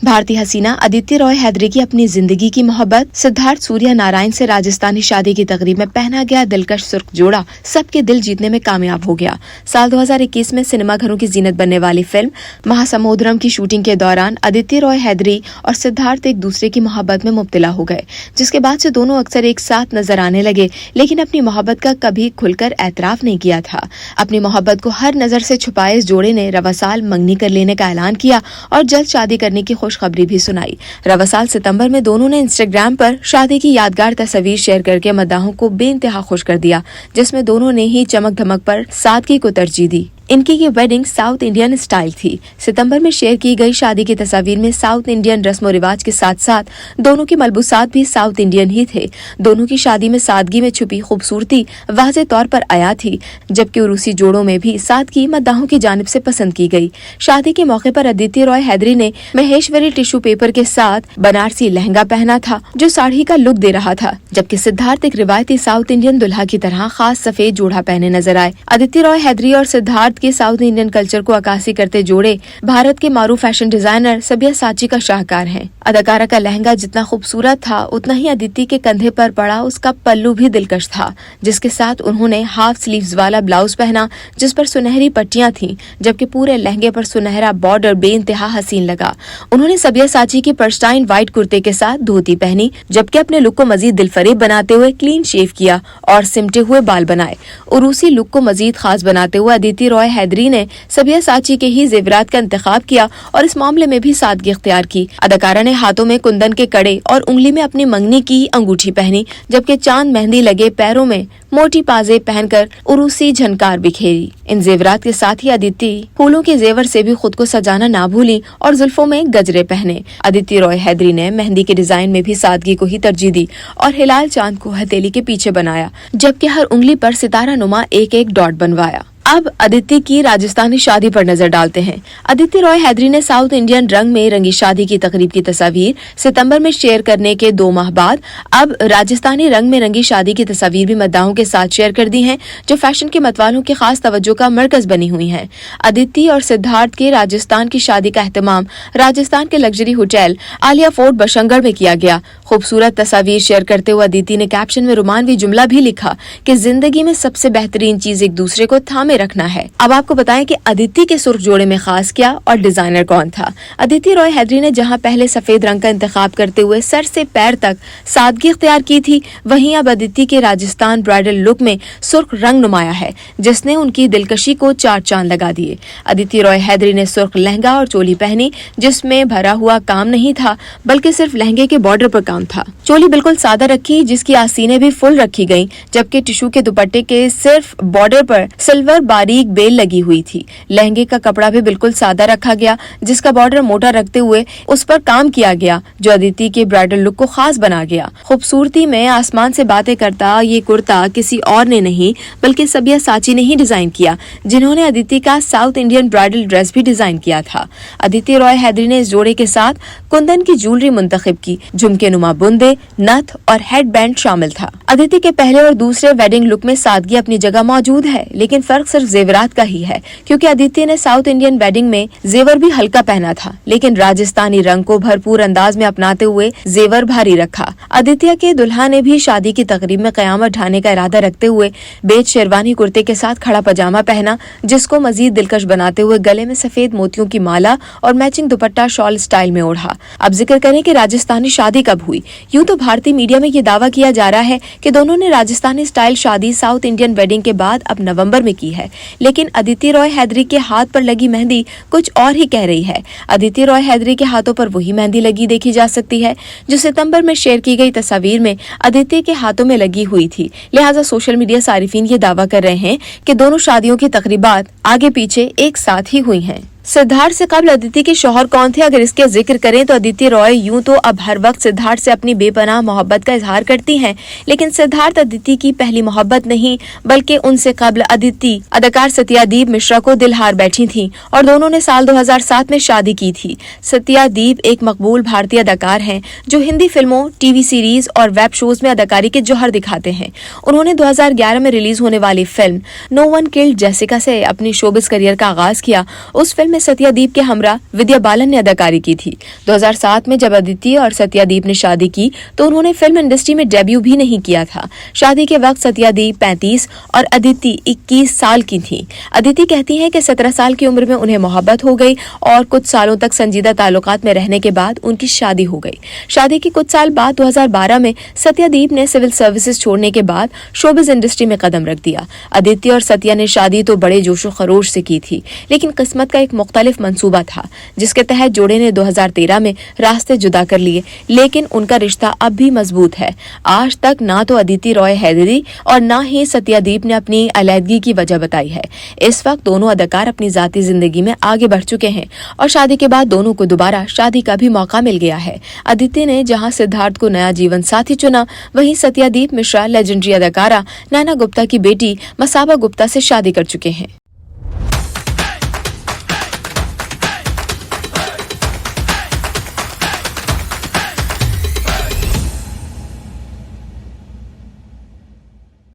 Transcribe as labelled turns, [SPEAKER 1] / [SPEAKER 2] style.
[SPEAKER 1] भारतीय हसीना अदिति रॉय हैदरी की अपनी जिंदगी की मोहब्बत सिद्धार्थ सूर्या नारायण से राजस्थानी शादी की तकरीब में पहना गया दिलकश सुर्ख जोड़ा सबके दिल जीतने में कामयाब हो गया। साल 2021 में सिनेमाघरों की जीनत बनने वाली फिल्म महासमुद्रम की शूटिंग के दौरान अदिति रॉय हैदरी और सिद्धार्थ एक दूसरे की मोहब्बत में मुब्तला हो गए, जिसके बाद से दोनों अक्सर एक साथ नजर आने लगे, लेकिन अपनी मोहब्बत का कभी खुलकर एतराफ नहीं किया था। अपनी मोहब्बत को हर नजर से छुपाए इस जोड़े ने रवा साल मंगनी कर लेने का ऐलान किया और जल्द शादी करने की खुशखबरी भी सुनाई। रवा साल सितंबर में दोनों ने इंस्टाग्राम पर शादी की यादगार तस्वीर शेयर करके मद्दाहों को बेइंतहा खुश कर दिया, जिसमें दोनों ने ही चमक धमक पर सादगी को तरजीह दी। इनकी ये वेडिंग साउथ इंडियन स्टाइल थी। सितंबर में शेयर की गई शादी की तस्वीर में साउथ इंडियन रस्म रिवाज के साथ साथ दोनों के मलबूसात भी साउथ इंडियन ही थे। दोनों की शादी में सादगी में छुपी खूबसूरती वाज़े तौर पर आया थी, जबकि उरूसी जोड़ों में भी सादगी मद्दाहों की जानिब से पसंद की गई। शादी के मौके पर अदिति रॉय हैदरी ने महेश्वरी टिश्यू पेपर के साथ बनारसी लहंगा पहना था, जो साड़ी का लुक दे रहा था, जबकि सिद्धार्थ एक रिवायती साउथ इंडियन दुल्हा की तरह खास सफेद जोड़ा पहने नजर आए। अदिति रॉय हैदरी और सिद्धार्थ के साउथ इंडियन कल्चर को अक्कासी करते जोड़े भारत के मारूफ फैशन डिजाइनर सब्यासाची का शाहकार हैं। अदाकारा का लहंगा जितना खूबसूरत था, उतना ही अदिति के कंधे पर पड़ा उसका पल्लू भी दिलकश था, जिसके साथ उन्होंने हाफ स्लीव्स वाला ब्लाउज पहना जिस पर सुनहरी पट्टियां थीं, जबकि पूरे लहंगे पर सुनहरा बॉर्डर बेइंतहा हसीन लगा। उन्होंने सब्यासाची की पर्स्टाइन व्हाइट कुर्ते के साथ धोती पहनी, जबकि अपने लुक को मजीद दिलफरेब बनाते हुए क्लीन शेव किया और सिमटे हुए बाल बनाए। उरूसी लुक को मजीद खास बनाते हुए अदिति रॉय हैदरी ने सब्यासाची के ही जेवरात का इंतखाब किया और इस मामले में भी सादगी इख्तियार की। अदाकारा ने हाथों में कुंदन के कड़े और उंगली में अपनी मंगनी की अंगूठी पहनी, जबकि चांद मेहंदी लगे पैरों में मोटी पाजे पहनकर उरूसी झनकार बिखेरी। इन जेवरात के साथ ही अदिति फूलों के जेवर से भी खुद को सजाना ना भूली और जुल्फों में गजरे पहने। अदिति रॉय हैदरी ने मेहंदी के डिजाइन में भी सादगी को ही तरजीह दी और हिलाल चांद को हथेली के पीछे बनाया, जबकि हर उंगली पर सितारा नुमा एक एक डॉट बनवाया। अब अदिति की राजस्थानी शादी पर नजर डालते हैं। अदिति रॉय हैदरी ने साउथ इंडियन रंग में रंगी शादी की तकरीब की तस्वीर सितंबर में शेयर करने के 2 माह बाद अब राजस्थानी रंग में रंगी शादी की तस्वीर भी मद्दाहों के साथ शेयर कर दी हैं, जो फैशन के मतवालों की खास तवज्जो का मरकज बनी हुई हैं। अदिति और सिद्धार्थ के राजस्थान की शादी का एहतमाम राजस्थान के लग्जरी होटल आलिया फोर्ट बशंगढ़ में किया गया। खूबसूरत तस्वीर शेयर करते हुए अदिति ने कैप्शन में रोमानवी जुमला भी लिखा कि जिंदगी में सबसे बेहतरीन चीज एक दूसरे को थामे रखना है। अब आपको बताएं कि अदिति के सुर्ख जोड़े में खास क्या और डिजाइनर कौन था। अदिति रॉय हैदरी ने जहां पहले सफेद रंग का इंतखाब करते हुए सर से पैर तक सादगी इख्तियार की थी, वहीं अब अदिति के राजस्थान ब्राइडल लुक में सुर्ख रंग नुमाया है, जिसने उनकी दिलकशी को 4 चांद लगा दिए। अदिति रॉय हैदरी ने सुर्ख लहंगा और चोली पहनी, जिसमें भरा हुआ काम नहीं था, बल्कि सिर्फ लहंगे के बॉर्डर पर काम था। चोली बिल्कुल सादा रखी, जिसकी आसीनें भी फुल रखी गयी, जबकि टिश्यू के दुपट्टे के सिर्फ बॉर्डर पर सिल्वर बारीक बेल लगी हुई थी। लहंगे का कपड़ा भी बिल्कुल सादा रखा गया, जिसका बॉर्डर मोटा रखते हुए उस पर काम किया गया, जो अदिति के ब्राइडल लुक को खास बना गया। खूबसूरती में आसमान से बातें करता ये कुर्ता किसी और ने नहीं बल्कि सब्यासाची ने ही डिजाइन किया, जिन्होंने अदिति का साउथ इंडियन ब्राइडल ड्रेस भी डिजाइन किया था। अदिति रॉय हैदरी ने इस जोड़े के साथ कुंदन की ज्वेलरी मुंतखब की, झुमके नुमा बुंदे, नथ और हेड बैंड शामिल था। अदिति के पहले और दूसरे वेडिंग लुक में सादगी अपनी जगह मौजूद है, लेकिन फर्क सिर्फ जेवरात का ही है, क्योंकि अदिति ने साउथ इंडियन वेडिंग में जेवर भी हल्का पहना था, लेकिन राजस्थानी रंग को भरपूर अंदाज में अपनाते हुए जेवर भारी रखा। आदित्य के दुल्हा ने भी शादी की तकरीब में कयामत ढाने का इरादा रखते हुए बेज शेरवानी कुर्ते के साथ खड़ा पजामा पहना, जिसको मजीद दिलकश बनाते हुए गले में सफेद मोतियों की माला और मैचिंग दुपट्टा शॉल स्टाइल में ओढ़ा। अब जिक्र करें कि राजस्थानी शादी कब हुई। यूं तो भारतीय मीडिया में ये दावा किया जा रहा है कि दोनों ने राजस्थानी स्टाइल शादी साउथ इंडियन वेडिंग के बाद अब नवंबर में की है, लेकिन अदिति रॉय हैदरी के हाथ पर लगी मेहंदी कुछ और ही कह रही है। अदिति रॉय हैदरी के हाथों पर वही मेहंदी लगी देखी जा सकती है जो सितंबर में शेयर की गई तस्वीर में अदिति के हाथों में लगी हुई थी। लिहाजा सोशल मीडिया सारिफीन ये दावा कर रहे हैं कि दोनों शादियों की तकरीबात आगे पीछे एक साथ ही हुई हैं। सिद्धार्थ से कबल अदिति के शौहर कौन थे, अगर इसके जिक्र करें तो अदिति रॉय यूं तो अब हर वक्त सिद्धार्थ से अपनी बेपनाह मोहब्बत का इजहार करती हैं, लेकिन सिद्धार्थ अदिति की पहली मोहब्बत नहीं बल्कि उनसे कबल अदिति अदाकार सत्यादीप मिश्रा को दिलहार बैठी थीं और दोनों ने साल 2007 में शादी की थी। सत्यादीप एक मकबूल भारतीय अदाकार हैं जो हिंदी फिल्मों, टीवी सीरीज और वेब शोज में अदाकारी के जौहर दिखाते हैं। उन्होंने 2011 में रिलीज होने वाली film no one killed Jessica से अपनी शोबिस करियर का आगाज किया। उस फिल्म में सत्यादीप के हमरा विद्या बालन ने अदाकारी की थी। 2007 में जब अदिति और सत्यादीप ने शादी की तो उन्होंने फिल्म इंडस्ट्री में डेब्यू भी नहीं किया था। शादी के वक्त सत्यादीप 35 और अदिति 21 साल की थी। अदिति कहती हैं कि 17 साल की उम्र में उन्हें मोहब्बत हो गई और कुछ सालों तक संजीदा ताल्लुकात में रहने के बाद उनकी शादी हो गई। शादी के कुछ साल बाद 2012 में सत्यादीप ने सिविल सर्विसेज छोड़ने के बाद शोबिज इंडस्ट्री में कदम रख दिया। अदिति और सत्या ने शादी तो बड़े जोशो खरोश से की थी, लेकिन किस्मत का एक मुख्तलिफ मंसूबा था जिसके तहत जोड़े ने 2013 में रास्ते जुदा कर लिए, लेकिन उनका रिश्ता अब भी मजबूत है। आज तक ना तो अदिति रॉय हैदरी और ना ही सत्यादीप ने अपनी अलहदगी की वजह बताई है। इस वक्त दोनों अदाकार अपनी जाती जिंदगी में आगे बढ़ चुके हैं और शादी के बाद दोनों को दोबारा शादी का भी मौका मिल गया है। अदिति ने जहां सिद्धार्थ को नया जीवन साथी चुना, वहीं सत्यादीप मिश्रा लेजेंडरी अदाकारा नैना गुप्ता की बेटी मसाबा गुप्ता से शादी कर चुके हैं।